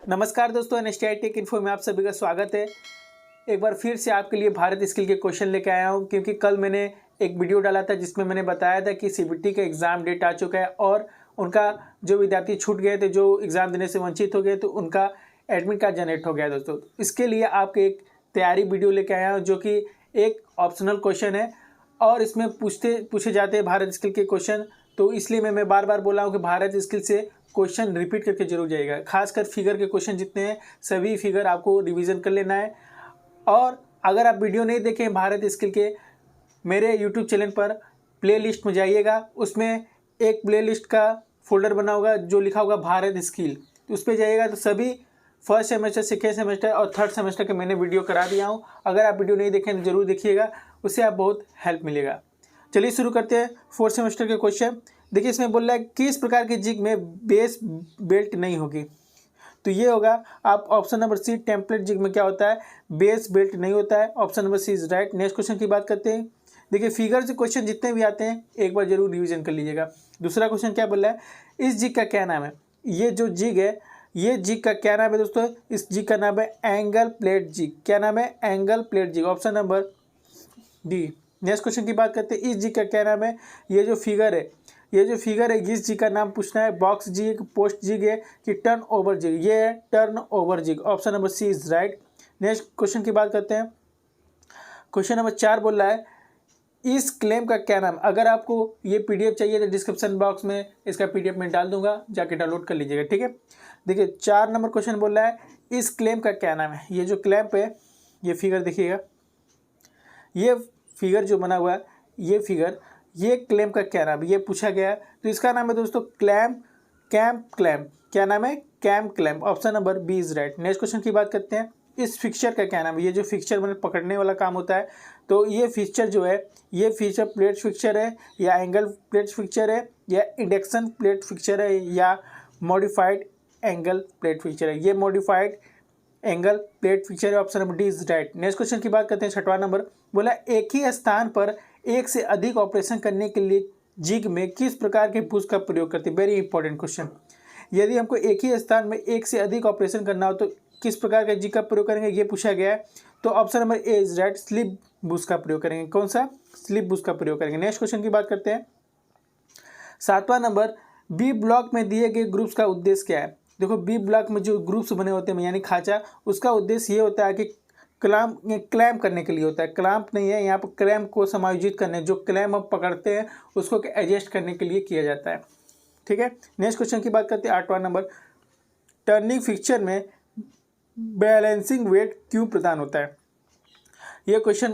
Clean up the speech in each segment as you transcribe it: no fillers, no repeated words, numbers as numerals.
नमस्कार दोस्तों, NSTI take info में आप सभी का स्वागत है। एक बार फिर से आपके लिए भारत स्किल के क्वेश्चन लेके आया हूं, क्योंकि कल मैंने एक वीडियो डाला था जिसमें मैंने बताया था कि सीबीटी का एग्ज़ाम डेट आ चुका है और उनका जो विद्यार्थी छूट गए थे, जो एग्ज़ाम देने से वंचित हो गए, तो उनका एडमिट कार्ड जनरेट हो गया दोस्तों। इसके लिए आपके एक तैयारी वीडियो लेके आया हूँ, जो कि एक ऑप्शनल क्वेश्चन है और इसमें पूछे जाते हैं भारत स्किल के क्वेश्चन। तो इसलिए मैं बार बार बोला हूँ कि भारत स्किल से क्वेश्चन रिपीट करके जरूर जाएगा। खासकर फिगर के क्वेश्चन जितने हैं सभी फिगर आपको रिवीजन कर लेना है। और अगर आप वीडियो नहीं देखें भारत स्किल के, मेरे यूट्यूब चैनल पर प्लेलिस्ट में जाइएगा, उसमें एक प्लेलिस्ट का फोल्डर बना होगा जो लिखा होगा भारत स्किल, तो उस पर जाइएगा तो सभी फर्स्ट सेमेस्टर, सेकेंड सेमेस्टर और थर्ड सेमेस्टर के मैंने वीडियो करा दिया हूँ। अगर आप वीडियो नहीं देखें तो जरूर देखिएगा, उससे आप बहुत हेल्प मिलेगा। चलिए शुरू करते हैं फोर्थ सेमेस्टर के क्वेश्चन। देखिए इसमें बोल रहा है किस प्रकार की जिग में बेस बेल्ट नहीं होगी, तो ये होगा आप option number C. Template jig में क्या होता है, बेस बेल्ट नहीं होता है। Option number C is right. Next question की बात करते हैं। देखिए फिगर से क्वेश्चन जितने भी आते हैं एक बार जरूर रिवीजन कर लीजिएगा। दूसरा क्वेश्चन क्या बोल रहा है, इस जिग का क्या नाम है। ये जो जिग है, ये जिग का क्या नाम है दोस्तों, इस जिग का नाम है एंगल प्लेट जिग। क्या नाम है, angle plate jig. Option number D. Next question की बात करते हैं, इस जिग का क्या नाम है। ये जो फिगर है, इस जिग का नाम पूछना है। बॉक्स जिग, पोस्ट जिग है कि टर्न ओवर जिग। ये है turn over jig. Option number C is right. Next question की बात करते हैं। क्वेश्चन नंबर 4 बोल रहा है इस क्लेम का क्या नाम। अगर आपको ये पीडीएफ चाहिए तो डिस्क्रिप्शन बॉक्स में इसका पीडीएफ में डाल दूंगा, जाके डाउनलोड कर लीजिएगा, ठीक है। देखिए 4 नंबर क्वेश्चन बोल रहा है इस क्लेम का क्या नाम है। ये जो क्लैंप है, ये फिगर देखिएगा, ये फिगर जो बना हुआ है, ये क्लैंप का क्या नाम है, ये पूछा गया है। तो इसका नाम है दोस्तों कैम्प क्लैंप। क्या नाम है, cam clamp. Option number B is right. Next question की बात करते हैं, इस फिक्सचर का क्या नाम है। ये जो फिक्सचर मैंने पकड़ने वाला काम होता है, तो ये फिक्सचर जो है, ये फिक्सचर प्लेट फिक्सचर है या एंगल प्लेट फिक्सचर है या इंडक्शन प्लेट फिक्सचर है या मॉडिफाइड एंगल प्लेट फिक्सचर है। ये मॉडिफाइड एंगल प्लेट फिक्सचर है। Option number D is right. Next question की बात करते हैं। 6वां नंबर बोला एक ही स्थान पर एक से अधिक ऑपरेशन करने के लिए जिग में किस प्रकार के पुश का प्रयोग करते हैं। Very important question. यदि हमको एक ही स्थान में एक से अधिक ऑपरेशन करना हो तो किस प्रकार के जिग का प्रयोग करेंगे, ये पूछा गया है। तो option number A is right, slip Bush का प्रयोग करेंगे। कौन सा, स्लिप बुश का प्रयोग करेंगे। नेक्स्ट क्वेश्चन की बात करते हैं। 7वां नंबर बी ब्लॉक में दिए गए ग्रुप्स का उद्देश्य क्या है। देखो बी ब्लॉक में जो ग्रुप्स बने होते हैं यानी खांचा, उसका उद्देश्य ये होता है कि क्लैम्प करने के लिए होता है। क्लैम्प नहीं है, यहाँ पर क्लैम्प को समायोजित करने, जो क्लैम्प हम पकड़ते हैं उसको एडजस्ट करने के लिए किया जाता है, ठीक है। नेक्स्ट क्वेश्चन की बात करते हैं। 8वां नंबर टर्निंग फिक्सचर में बैलेंसिंग वेट क्यों प्रदान होता है। यह क्वेश्चन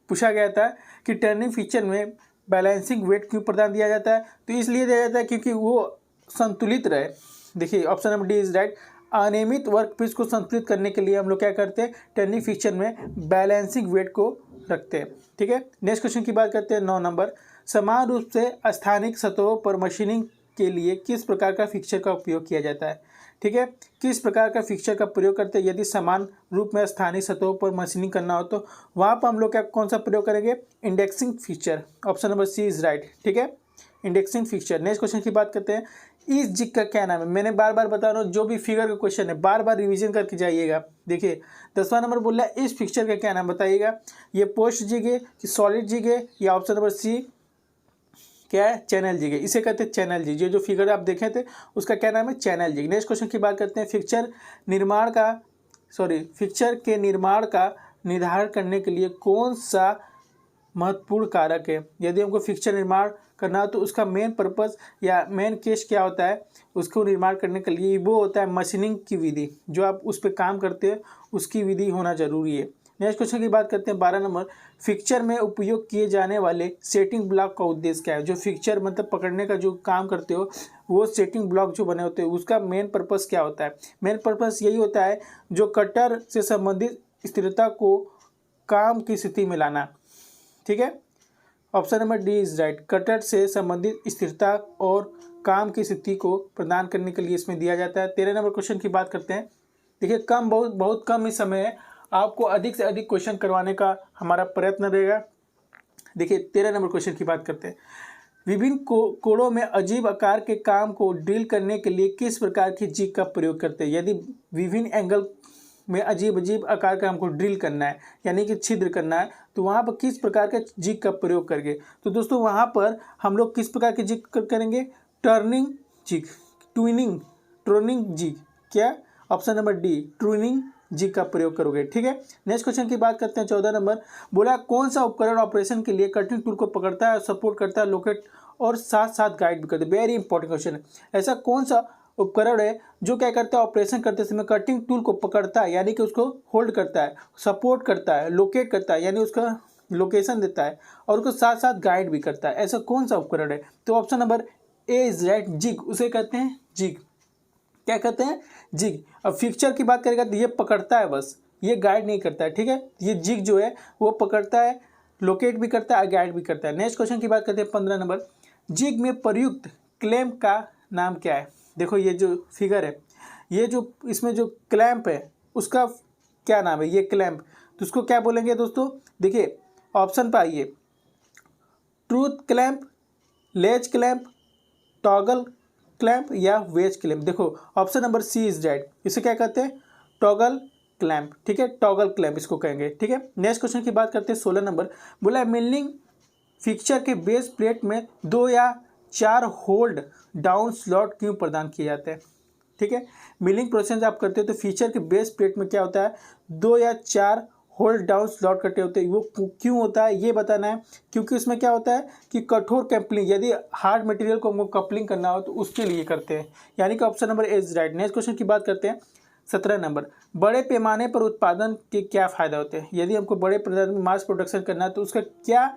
पूछा गया था कि टर्निंग फिक्सचर में बैलेंसिंग वेट क्यों प्रदान दिया जाता है। तो इसलिए दिया जाता है क्योंकि वो संतुलित रहे। देखिए option number D is right. अनियमित वर्कपीस को संतुलित करने के लिए हम लोग क्या करते हैं, टर्निंग फिक्सचर में बैलेंसिंग वेट को रखते हैं, ठीक है। नेक्स्ट क्वेश्चन की बात करते हैं। 9 नंबर समान रूप से स्थानिक सतहों पर मशीनिंग के लिए किस प्रकार का फिक्सचर का उपयोग किया जाता है, ठीक है। किस प्रकार का फिक्सचर का प्रयोग करते हैं। यदि समान रूप में स्थानीय सतहों पर मशीनिंग करना हो तो वहाँ पर हम लोग क्या कौन सा प्रयोग करेंगे, indexing fixture. Option number C is right, ठीक है, इंडेक्सिंग फिक्सचर। नेक्स्ट क्वेश्चन की बात करते हैं। इस जिग का क्या नाम है। मैंने बार बार बता रहा हूँ, जो भी फिगर का क्वेश्चन है बार बार रिवीजन करके जाइएगा। देखिए 10वां नंबर बोल रहा है इस फिक्सचर का क्या नाम बताइएगा। ये पोस्ट जिग है कि सॉलिड जिग है या ऑप्शन नंबर सी क्या है, चैनल जिग है। इसे कहते हैं चैनल जिग। ये जो फिगर आप देखे थे उसका क्या नाम है, चैनल जिग। नेक्स्ट क्वेश्चन की बात करते हैं। फिक्सचर के निर्माण का निर्धारण करने के लिए कौन सा महत्वपूर्ण कारक है। यदि हमको फिक्सचर निर्माण करना हो तो उसका मेन पर्पस या मेन केस क्या होता है, उसको निर्माण करने के लिए वो होता है मशीनिंग की विधि। जो आप उस पर काम करते हैं उसकी विधि होना जरूरी है। नेक्स्ट क्वेश्चन की बात करते हैं। 12 नंबर फिक्सचर में उपयोग किए जाने वाले सेटिंग ब्लॉक का उद्देश्य क्या है। जो फिक्सचर मतलब पकड़ने का जो काम करते हो, वो सेटिंग ब्लॉक जो बने होते हैं उसका मेन पर्पस क्या होता है। मेन पर्पस यही होता है जो कटर से संबंधित स्थिरता को काम की स्थिति में लाना, ठीक है। Option number D is right. Cutter से संबंधित स्थिरता और काम की स्थिति को प्रदान करने के लिए इसमें दिया जाता है। 13 नंबर क्वेश्चन की बात करते हैं। देखिए बहुत कम ही समय है, आपको अधिक से अधिक क्वेश्चन करवाने का हमारा प्रयत्न रहेगा। देखिए 13 नंबर क्वेश्चन की बात करते हैं। विभिन्न कोणों में अजीब आकार के काम को ड्रिल करने के लिए किस प्रकार की जिग का प्रयोग करते हैं। यदि विभिन्न एंगल में अजीब अजीब आकार का हमको ड्रिल करना है यानी कि छिद्र करना है, तो वहाँ पर किस प्रकार के जिग का प्रयोग करेंगे। तो दोस्तों वहाँ पर हम लोग किस प्रकार की जिग करेंगे, टर्निंग जिग, ट्रूनिंग जिग, क्या ऑप्शन नंबर डी ट्रूनिंग जिग का प्रयोग करोगे। ठीक है, नेक्स्ट क्वेश्चन की बात करते हैं। 14 नंबर बोला कौन सा उपकरण ऑपरेशन के लिए कटिंग टूल को पकड़ता है, सपोर्ट करता है, लोकेट और साथ साथ गाइड भी करता है। वेरी इंपॉर्टेंट क्वेश्चन है। ऐसा कौन सा उपकरण है जो क्या करता है, ऑपरेशन करते समय कटिंग टूल को पकड़ता है यानी कि उसको होल्ड करता है, सपोर्ट करता है, लोकेट करता है यानी उसका लोकेशन देता है, और उसको साथ साथ गाइड भी करता है। ऐसा कौन सा उपकरण है। तो option number A is right, jig, उसे कहते हैं जिग। क्या कहते हैं, जिग। अब फिक्चर की बात करेगा तो ये पकड़ता है बस, ये गाइड नहीं करता है। ठीक है, ये जिग जो है वो पकड़ता है, लोकेट भी करता है, गाइड भी करता है। नेक्स्ट क्वेश्चन की बात करते हैं 15 नंबर, जिग में प्रयुक्त क्लैंप का नाम क्या है। देखो ये जो फिगर है, ये जो इसमें जो क्लैंप है उसका क्या नाम है, ये क्लैंप, तो उसको क्या बोलेंगे दोस्तों। देखिए ऑप्शन पर आइए, truth clamp, ledge clamp, toggle clamp या वेज क्लैंप। देखो option number C is right, इसे क्या कहते हैं, टॉगल क्लैंप। ठीक है, टॉगल क्लैंप इसको कहेंगे। ठीक है, नेक्स्ट क्वेश्चन की बात करते हैं 16 नंबर, बोला मिलिंग फिक्चर के बेस प्लेट में 2 या 4 होल्ड डाउन स्लॉट क्यों प्रदान किए जाते हैं। ठीक है, मिलिंग प्रोसेस आप करते हो तो फीचर के बेस प्लेट में क्या होता है, 2 या 4 होल्ड डाउन स्लॉट कटे होते हैं। वो क्यों होता है ये बताना है, क्योंकि उसमें क्या होता है कि कठोर कपलिंग, यदि हार्ड मटेरियल को हमको कपलिंग करना हो तो उसके लिए करते हैं, यानी कि option number A is right. Next question की बात करते हैं 17 नंबर, बड़े पैमाने पर उत्पादन के क्या फ़ायदा होते हैं। यदि हमको बड़े पैमाने में मास प्रोडक्शन करना है तो उसका क्या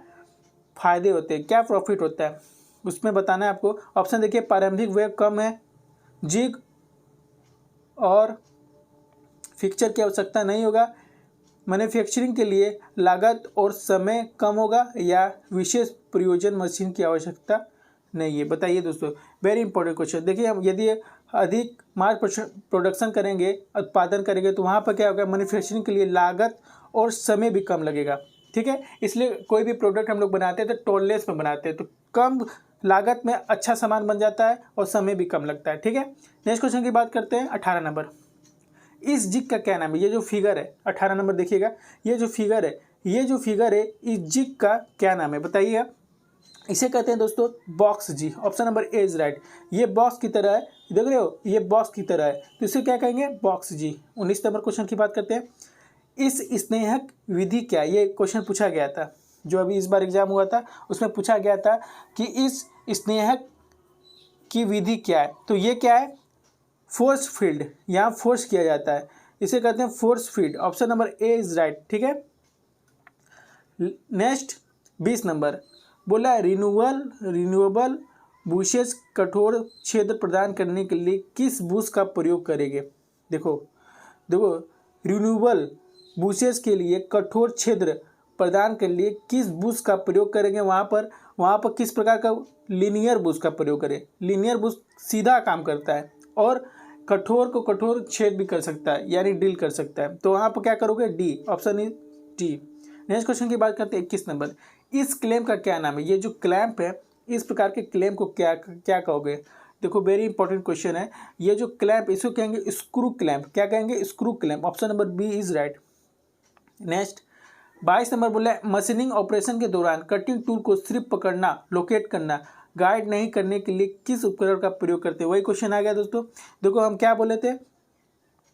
फ़ायदे होते हैं, क्या प्रॉफिट होता है, उसमें बताना है आपको। ऑप्शन देखिए, प्रारंभिक व्यय कम है, जिग और फिक्चर की आवश्यकता नहीं होगा, मैन्युफैक्चरिंग के लिए लागत और समय कम होगा, या विशेष प्रयोजन मशीन की आवश्यकता नहीं है। बताइए दोस्तों, वेरी इंपॉर्टेंट क्वेश्चन। देखिए हम यदि अधिक मास प्रोडक्शन करेंगे, उत्पादन करेंगे, तो वहाँ पर क्या होगा, मैन्युफैक्चरिंग के लिए लागत और समय भी कम लगेगा। ठीक है, इसलिए कोई भी प्रोडक्ट हम लोग बनाते हैं तो टोललेस में बनाते हैं, तो कम लागत में अच्छा सामान बन जाता है और समय भी कम लगता है। ठीक है, नेक्स्ट क्वेश्चन की बात करते हैं 18 नंबर, इस जिग का क्या नाम है। ये जो फिगर है 18 नंबर देखिएगा, ये जो फिगर है इस जिग का क्या नाम है बताइएगा। इसे कहते हैं दोस्तों box jig, option number A is right. ये बॉक्स की तरह है, देख रहे हो, ये बॉक्स की तरह है, तो इसे क्या कहेंगे, बॉक्स जी। 19 नंबर क्वेश्चन की बात करते हैं, इस स्नेहक विधि क्या, ये क्वेश्चन पूछा गया था, जो अभी इस बार एग्जाम हुआ था उसमें पूछा गया था कि इस स्नेहक की विधि क्या है। तो ये क्या है, फोर्स फील्ड, यहाँ फोर्स किया जाता है, इसे कहते हैं force field. Option number A is right. ठीक है, नेक्स्ट 20 नंबर बोला रिन्यूएबल बुशेस कठोर क्षेत्र प्रदान करने के लिए किस बुश का प्रयोग करेंगे। देखो रिन्यूएबल बुशेस के लिए कठोर क्षेत्र प्रदान करने के लिए किस बुश का प्रयोग करेंगे। वहाँ पर किस प्रकार का लीनियर बुश का प्रयोग करें। लीनियर बुश सीधा काम करता है और कठोर को कठोर छेद भी कर सकता है, यानी ड्रिल कर सकता है, तो वहाँ पर क्या करोगे, D, option is D. Next question की बात करते हैं 21 नंबर, इस क्लैंप का क्या नाम है। ये जो क्लैंप है, इस प्रकार के क्लैंप को क्या कहोगे। देखो वेरी इंपॉर्टेंट क्वेश्चन है, ये जो क्लैंप इसको कहेंगे स्क्रू क्लैंप। क्या कहेंगे, screw clamp. Option number B is right. Next 22 number बोला मशीनिंग ऑपरेशन के दौरान कटिंग टूल को सिर्फ पकड़ना, लोकेट करना, गाइड नहीं करने के लिए किस उपकरण का प्रयोग करते हैं। वही क्वेश्चन आ गया दोस्तों। देखो हम क्या बोले थे,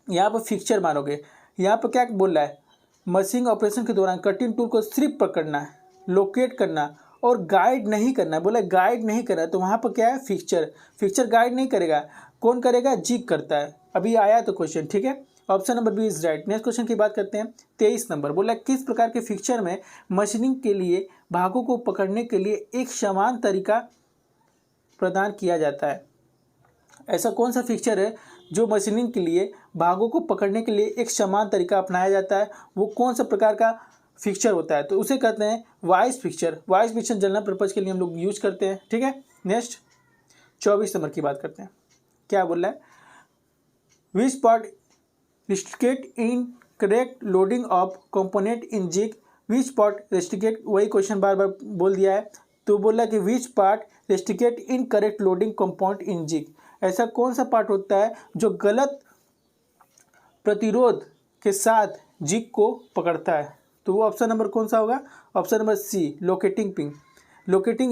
यहाँ पर फिक्चर मारोगे, यहाँ पर क्या बोल रहा है, मशीनिंग ऑपरेशन के दौरान कटिंग टूल को सिर्फ पकड़ना, लोकेट करना और गाइड नहीं करना। बोला गाइड नहीं करना, तो वहाँ पर क्या है, फिक्चर गाइड नहीं करेगा, कौन करेगा, जिग करता है। अभी आया तो क्वेश्चन। ठीक है, option number B is right. Next question की बात करते हैं 23 नंबर बोला किस प्रकार के फिक्चर में मशीनिंग के लिए भागों को पकड़ने के लिए एक समान तरीका प्रदान किया जाता है। ऐसा कौन सा फिक्चर है जो मशीनिंग के लिए भागों को पकड़ने के लिए एक समान तरीका अपनाया जाता है, वो कौन सा प्रकार का फिक्चर होता है। तो उसे कहते हैं vice fixture. Vice fixture general purpose के लिए हम लोग यूज करते हैं। ठीक है, नेक्स्ट 24 नंबर की बात करते हैं। क्या बोल रहा है, which part restrict in correct loading of component in jig, which part restrict. वही क्वेश्चन बार बार बोल दिया है, तो बोला कि which part restrict incorrect loading compound in jig, ऐसा कौन सा पार्ट होता है जो गलत प्रतिरोध के साथ जिग को पकड़ता है। तो वो ऑप्शन नंबर कौन सा होगा, option number C, locating pin. Locating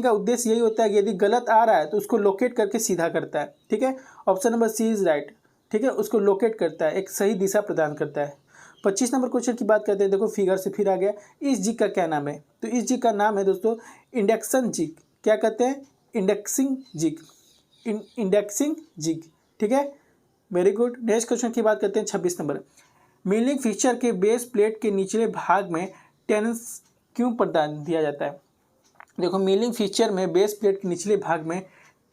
का उद्देश्य यही होता है कि यदि गलत आ रहा है तो उसको लोकेट करके सीधा करता है, ठीक है। Option number C is right, ठीक है, उसको लोकेट करता है, एक सही दिशा प्रदान करता है। 25 नंबर क्वेश्चन की बात करते हैं। देखो फिगर से फिर आ गया, इस जिग का क्या नाम है। तो इस जिग का नाम है दोस्तों इंडक्शन जिग। क्या कहते हैं, इंडेक्सिंग जिग, इंडेक्सिंग जिग, ठीक है, वेरी गुड। नेक्स्ट क्वेश्चन की बात करते हैं 26 नंबर। मिलिंग फिक्सचर के बेस प्लेट के निचले भाग में टेंस क्यों प्रदान दिया जाता है। देखो मिलिंग फिक्सचर में बेस प्लेट के निचले भाग में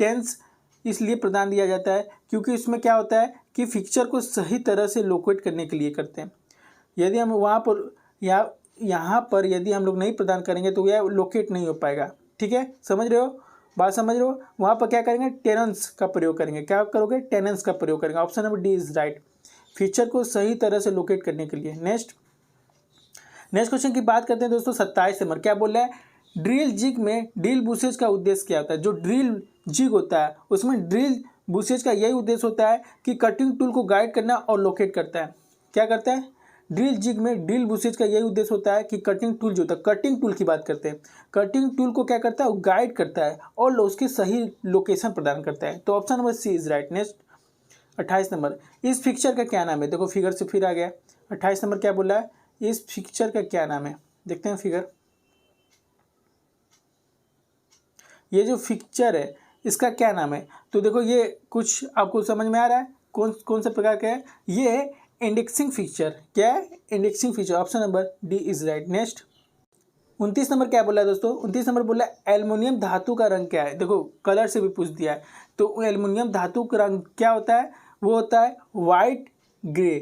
टेंस इसलिए प्रदान दिया जाता है क्योंकि इसमें क्या होता है कि फिक्सचर को सही तरह से लोकेट करने के लिए करते हैं। यदि हम वहाँ पर या यहाँ पर यदि हम लोग नहीं प्रदान करेंगे तो यह लोकेट नहीं हो पाएगा, ठीक है, समझ रहे हो, बात समझ रहे हो। वहाँ पर क्या करेंगे, टेनेंस का प्रयोग करेंगे। क्या करोगे, टेनेंस का प्रयोग करेंगे। Option number D is right, feature को सही तरह से लोकेट करने के लिए। नेक्स्ट क्वेश्चन की बात करते हैं दोस्तों 27 नंबर। क्या बोल रहा है, ड्रिल जिग में ड्रिल बुशेज का उद्देश्य क्या होता है। जो ड्रिल जिग होता है उसमें ड्रिल बुशेज का यही उद्देश्य होता है कि कटिंग टूल को गाइड करना और लोकेट करता है। क्या करता है, ड्रिल जिग में ड्रिल बुशेज का यही उद्देश्य होता है कि कटिंग टूल जो होता है, कटिंग टूल की बात करते हैं, कटिंग टूल को क्या करता है, वो गाइड करता है और उसकी सही लोकेशन प्रदान करता है। तो option number C is right. Next 28 number, इस फिक्सचर का क्या नाम है। देखो फिगर से फिर आ गया। 28 नंबर क्या बोला है, इस फिक्सचर का क्या नाम है। देखते हैं फिगर, ये जो फिक्सचर है इसका क्या नाम है। तो देखो ये कुछ आपको समझ में आ रहा है, कौन से प्रकार का है, ये इंडेक्सिंग फीचर। क्या है, indexing feature. Option number D is right. Next 29 number क्या बोला है दोस्तों, 29 नंबर बोला एल्युमिनियम धातु का रंग क्या है। देखो कलर से भी पूछ दिया है। तो एल्युमिनियम धातु का रंग क्या होता है, वो होता है वाइट ग्रे।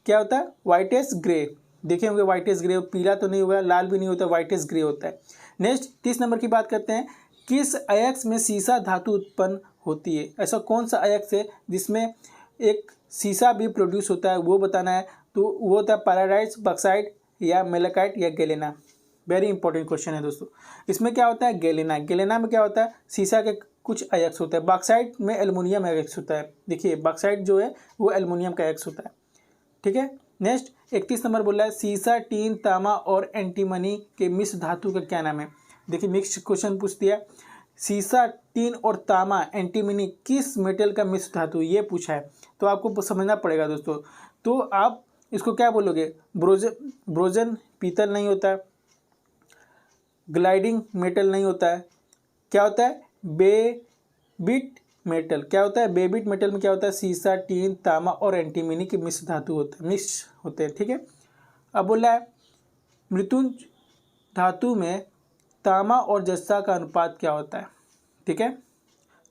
क्या होता है, वाइटेस ग्रे। देखे होंगे वाइटेस ग्रे, पीला तो नहीं होगा, लाल भी नहीं होता, वाइटेस ग्रे होता है। नेक्स्ट 30 नंबर की बात करते हैं, किस अयस्क में सीसा धातु उत्पन्न होती है। ऐसा कौन सा अयस्क है जिसमें एक सीसा भी प्रोड्यूस होता है, वो बताना है। तो वो होता है पैराडाइट, बक्साइट या मेलाकाइट या गैलेना। वेरी इंपॉर्टेंट क्वेश्चन है दोस्तों। इसमें क्या होता है, गैलेना। गैलेना में क्या होता है, सीसा के कुछ अयस्क होता है। बॉक्साइट में एल्युमिनियम अयस्क होता है। देखिए बॉक्साइट जो है वो एल्युमिनियम का अयस्क होता है, ठीक है। नेक्स्ट 31 नंबर बोला है, सीसा, टीन, तांबा और एंटीमनी के मिश्र धातु का क्या नाम है। देखिए मिक्स क्वेश्चन पूछ दिया, सीसा, टीन और तांबा, एंटीमनी किस मेटल का मिश्र धातु, ये पूछा है। तो आपको समझना पड़ेगा दोस्तों। तो आप इसको क्या बोलोगे, ब्रोजन पीतल नहीं होता है, ग्लाइडिंग मेटल नहीं होता है, क्या होता है, बेबिट मेटल। क्या होता है, बेबिट मेटल में क्या होता है, सीसा, टीन, तांबा और एंटीमनी के मिश्र धातु होते हैं, मिक्स होते हैं, ठीक है। अब बोला है मृत्युंज धातु में तांबा और जस्ता का अनुपात क्या होता है, ठीक है।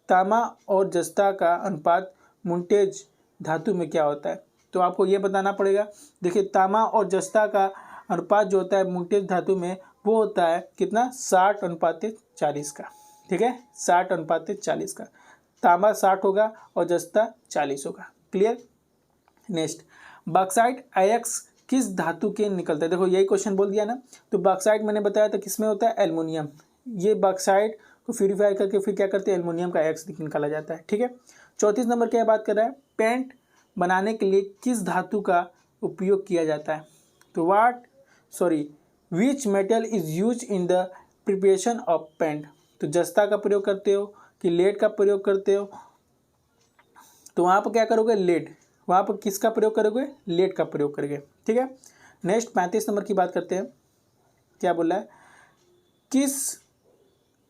तांबा और जस्ता का अनुपात मुंटेज धातु में क्या होता है, तो आपको ये बताना पड़ेगा। देखिए तांबा और जस्ता का अनुपात जो होता है मुंटेज धातु में वो होता है कितना, 60:40 का, ठीक है, 60:40 का। तांबा 60 होगा और जस्ता 40 होगा, क्लियर। नेक्स्ट बॉक्साइट अयस्क किस धातु के निकलता है। देखो यही क्वेश्चन बोल दिया ना। तो बॉक्साइट मैंने बताया था किस में होता है, एल्युमिनियम। ये बॉक्साइट को प्यूरिफाई करके फिर क्या करते हैं, एल्युमिनियम का अयस्क निकाला जाता है, ठीक है। 34 नंबर क्या बात कर रहा है, पेंट बनाने के लिए किस धातु का उपयोग किया जाता है। तो which metal is use in the preparation of paint. तो जस्ता का प्रयोग करते हो कि लेड का प्रयोग करते हो। तो वहाँ पर क्या करोगे, लेड। वहाँ पर किसका प्रयोग करोगे, लेड का प्रयोग करोगे, ठीक है। नेक्स्ट 35 नंबर की बात करते हैं। क्या बोला है, किस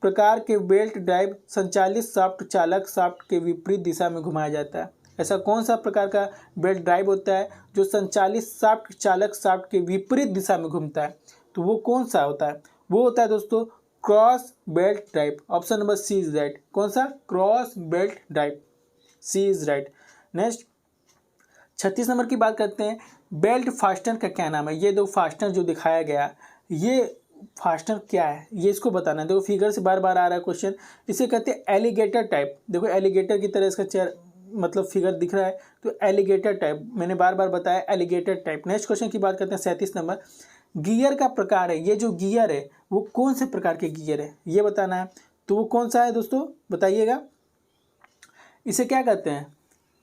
प्रकार के बेल्ट ड्राइव संचालित शाफ्ट चालक शाफ्ट के विपरीत दिशा में घुमाया जाता है। ऐसा कौन सा प्रकार का बेल्ट ड्राइव होता है जो संचालित शाफ्ट चालक शाफ्ट के विपरीत दिशा में घूमता है। तो वो कौन सा होता है, वो होता है दोस्तों cross belt drive. Option number C is right. कौन सा, cross belt drive, C is right. Next 36 number की बात करते हैं, बेल्ट फास्टनर का क्या नाम है। ये दो फास्टनर जो दिखाया गया, ये फास्टनर क्या है, ये इसको बताना है। देखो फिगर से बार बार आ रहा है क्वेश्चन। इसे कहते हैं एलिगेटर टाइप। देखो एलिगेटर की तरह इसका चेयर मतलब फिगर दिख रहा है, तो एलिगेटर टाइप मैंने बार बार बताया, एलिगेटर टाइप। नेक्स्ट क्वेश्चन की बात करते हैं 37 नंबर, गियर का प्रकार है, ये जो गियर है वो कौन से प्रकार के गियर है ये बताना है। तो वो कौन सा है दोस्तों बताइएगा। इसे क्या कहते हैं,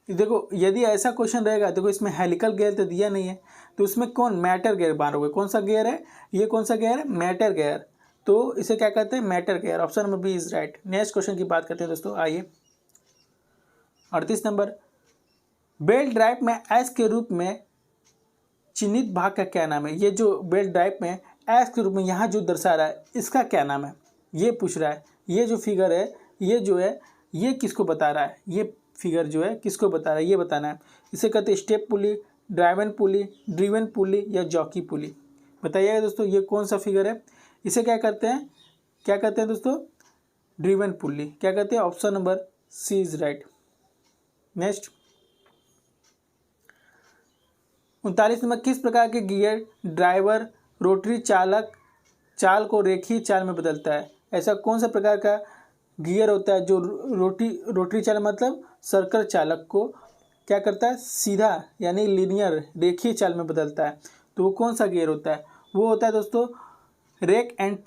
देखो यदि ऐसा क्वेश्चन रहेगा, देखो इसमें हेलिकल गियर तो दिया नहीं है, तो इसमें कौन मैटर गियर मारोगे, कौन सा गियर है, ये कौन सा गियर है, मैटर गियर। तो इसे क्या कहते हैं, mitre gear. Option number B is right. Next question की बात करते हैं दोस्तों, आइए 38 नंबर। बेल्ट ड्राइव में एस के रूप में चिन्हित भाग का क्या नाम है। ये जो बेल्ट ड्राइव में एस के रूप में यहाँ जो दर्शा रहा है इसका क्या नाम है, ये पूछ रहा है। ये जो फिगर है ये जो है ये किसको बता रहा है, ये फिगर जो है किसको बता रहा है ये बताना है। इसे कहते हैं स्टेप पुली, ड्रिवन पुली या जॉकी पुली। बताइएगा दोस्तों ये कौन सा फिगर है। इसे क्या कहते हैं दोस्तों, ड्रिवन पुली। क्या कहते हैं, option number C is right. Next 39 number. किस प्रकार के गियर ड्राइवर रोटरी चाल को रेखीय चाल में बदलता है। ऐसा कौन सा प्रकार का गियर होता है जो रोटरी चाल मतलब सर्कल चालक को क्या करता है, सीधा यानी लीनियर रेखीय चाल में बदलता है। तो वो कौन सा गियर होता है, वो होता है दोस्तों रैक एंड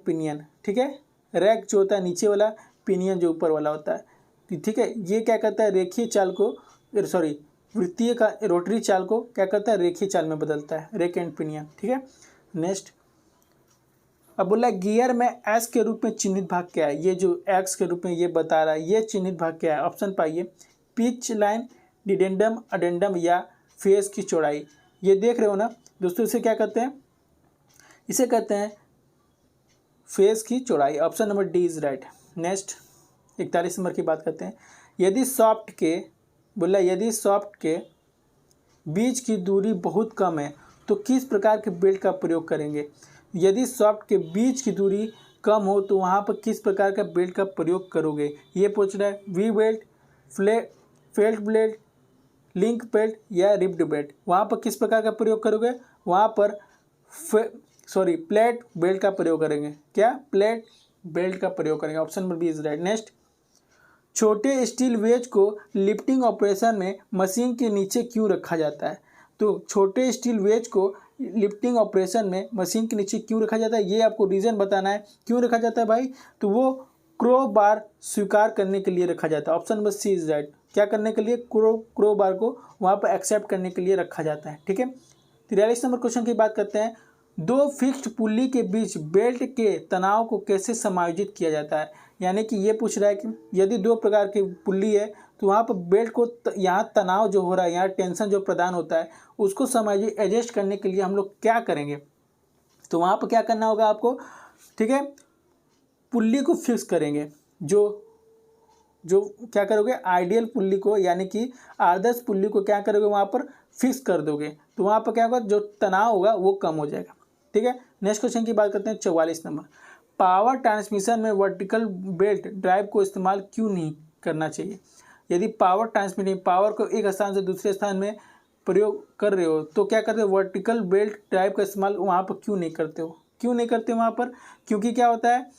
पिनियन। ठीक है, रैक जो होता है नीचे वाला, पिनियन जो ऊपर वाला होता है। ठीक है, ये क्या करता है रेखीय चाल को, सॉरी वृत्तीय का रोटरी चाल को क्या करता है रेखीय चाल में बदलता है, रैक एंड पिनियन। ठीक है, नेक्स्ट अब बोला गियर में एस के रूप में चिन्हित भाग क्या है। ये जो एक्स के रूप में ये बता रहा है, ये चिन्हित भाग क्या है। ऑप्शन पाइए, पिच लाइन, डिडेंडम, अडेंडम या फेस की चौड़ाई। ये देख रहे हो ना दोस्तों, इसे क्या कहते हैं, इसे कहते हैं फेस की चौड़ाई। Option number D is right. Next 41 number की बात करते हैं। यदि सॉफ्ट के बीच की दूरी बहुत कम है तो किस प्रकार के बेल्ट का प्रयोग करेंगे। यदि सॉफ्ट के बीच की दूरी कम हो तो वहाँ पर किस प्रकार का बेल्ट का प्रयोग करोगे, ये पूछ रहा है। We belt, felt belt, link belt या रिब्ड बेल्ट। वहाँ पर किस प्रकार का प्रयोग करोगे, वहाँ पर प्लेट बेल्ट का प्रयोग करेंगे। क्या, प्लेट बेल्ट का प्रयोग करेंगे। Option number B is right. Next, छोटे स्टील वेज को लिफ्टिंग ऑपरेशन में मशीन के नीचे क्यों रखा जाता है। तो छोटे स्टील वेज को लिफ्टिंग ऑपरेशन में मशीन के नीचे क्यों रखा जाता है, ये आपको रीज़न बताना है क्यों रखा जाता है भाई। तो वो क्रो बार स्वीकार करने के लिए रखा जाता है। Option number C is right. क्या करने के लिए, क्रो बार को वहाँ पर एक्सेप्ट करने के लिए रखा जाता है। ठीक है, 43 नंबर क्वेश्चन की बात करते हैं। दो फिक्स्ड पुल्ली के बीच बेल्ट के तनाव को कैसे समायोजित किया जाता है। यानी कि ये पूछ रहा है कि यदि दो प्रकार की पुल्ली है तो वहाँ पर बेल्ट को यहाँ तनाव जो हो रहा है, यहाँ टेंशन जो प्रदान होता है, उसको समायोजित एडजस्ट करने के लिए हम लोग क्या करेंगे। तो वहाँ पर क्या करना होगा आपको, ठीक है, पुल्ली को फिक्स करेंगे। जो क्या करोगे, आइडियल पुल्ली को यानी कि आदर्श पुल्ली को क्या करोगे, वहाँ पर फिक्स कर दोगे। तो वहाँ पर क्या होगा, जो तनाव होगा वो कम हो जाएगा। ठीक है, नेक्स्ट क्वेश्चन की बात करते हैं 44 नंबर। पावर ट्रांसमिशन में वर्टिकल बेल्ट ड्राइव को इस्तेमाल क्यों नहीं करना चाहिए। यदि पावर ट्रांसमिटिंग, पावर को एक स्थान से दूसरे स्थान में प्रयोग कर रहे हो तो क्या करते हो, वर्टिकल बेल्ट ड्राइव का इस्तेमाल वहाँ पर क्यों नहीं करते वहाँ पर। क्योंकि क्या होता है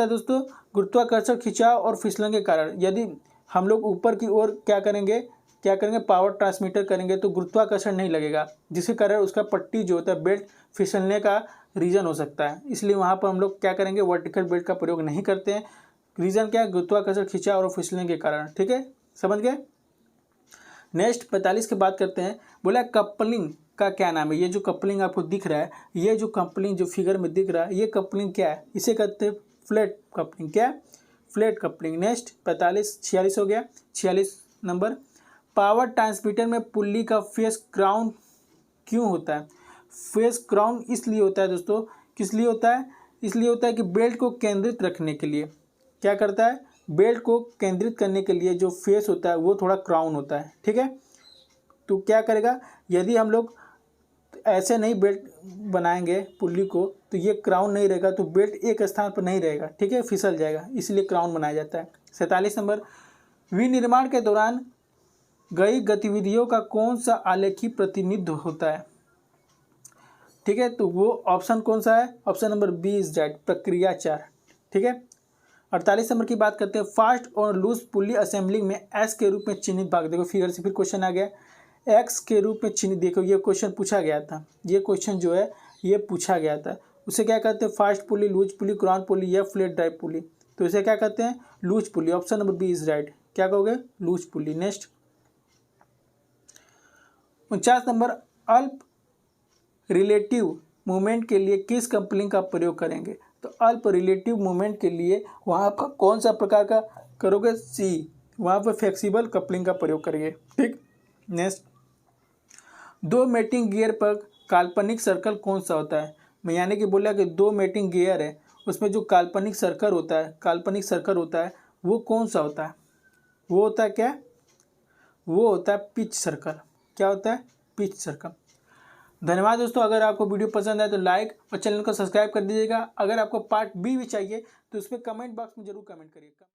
दोस्तों, गुरुत्वाकर्षण, खिंचाव और फिसलन के कारण यदि हम लोग ऊपर की ओर क्या करेंगे पावर ट्रांसमीटर करेंगे तो गुरुत्वाकर्षण नहीं लगेगा, जिसके कारण उसका पट्टी जो होता है बेल्ट फिसलने का रीज़न हो सकता है। इसलिए वहाँ पर हम लोग क्या करेंगे, वर्टिकल बेल्ट का प्रयोग नहीं करते हैं। रीज़न क्या है, गुरुत्वाकर्षण, खिंचाव और फिसलने के कारण। ठीक है, समझ गए। नेक्स्ट 45 की बात करते हैं। बोला कपलिंग का क्या नाम है। ये जो कपलिंग आपको दिख रहा है, ये जो कपलिंग जो फिगर में दिख रहा है, ये कपलिंग क्या है, इसे कहते हैं फ्लैट कपलिंग। क्या, फ्लैट कपलिंग। नेक्स्ट 46 हो गया। 46 नंबर। पावर ट्रांसमीटर में पुल्ली का फेस क्राउन क्यों होता है। फेस क्राउन इसलिए होता है दोस्तों, किस लिए होता है, इसलिए होता है कि बेल्ट को केंद्रित रखने के लिए। क्या करता है, बेल्ट को केंद्रित करने के लिए जो फेस होता है वो थोड़ा क्राउन होता है। ठीक है, तो क्या करेगा, यदि हम लोग ऐसे नहीं बेल्ट बनाएंगे पुल्ली को तो ये क्राउन नहीं रहेगा, तो बेल्ट एक स्थान पर नहीं रहेगा। ठीक है, फिसल जाएगा, इसलिए क्राउन बनाया जाता है। 47 नंबर। विनिर्माण के दौरान गई गतिविधियों का कौन सा आलेखी प्रतिनिधित्व होता है। ठीक है, तो वो ऑप्शन कौन सा है, option number B is right, प्रक्रिया 4। ठीक है, 48 नंबर की बात करते हैं। फास्ट और लूज पुल्ली असेंबलिंग में एस के रूप में चिन्हित भाग। देखो फिगर से फिर क्वेश्चन आ गया। एक्स के रूप में चिन्ह। देखो ये क्वेश्चन पूछा गया था, ये क्वेश्चन जो है ये पूछा गया था। उसे क्या कहते हैं, fast pulley, loose pulley, crown pulley या फ्लैट ड्राइव पुली। तो इसे क्या कहते हैं, loose pulley. Option number B is right. क्या कहोगे, लूज पुली। नेक्स्ट 49 नंबर, अल्प रिलेटिव मूवमेंट के लिए किस कपलिंग का प्रयोग करेंगे। तो अल्प रिलेटिव मूवमेंट के लिए वहाँ पर कौन सा प्रकार का करोगे, सी, वहाँ पर फ्लेक्सिबल कपलिंग का प्रयोग करिए। ठीक। नेक्स्ट, दो मेटिंग गियर पर काल्पनिक सर्कल कौन सा होता है। मैं यानी कि बोला कि दो मेटिंग गियर है, उसमें जो काल्पनिक सर्कल होता है वो कौन सा होता है, वो होता है क्या, वो होता है पिच सर्कल। क्या होता है, पिच सर्कल। धन्यवाद दोस्तों। अगर आपको वीडियो पसंद आए तो लाइक और चैनल को सब्सक्राइब कर दीजिएगा। अगर आपको पार्ट बी भी चाहिए तो उस पर कमेंट बॉक्स में जरूर कमेंट करिएगा।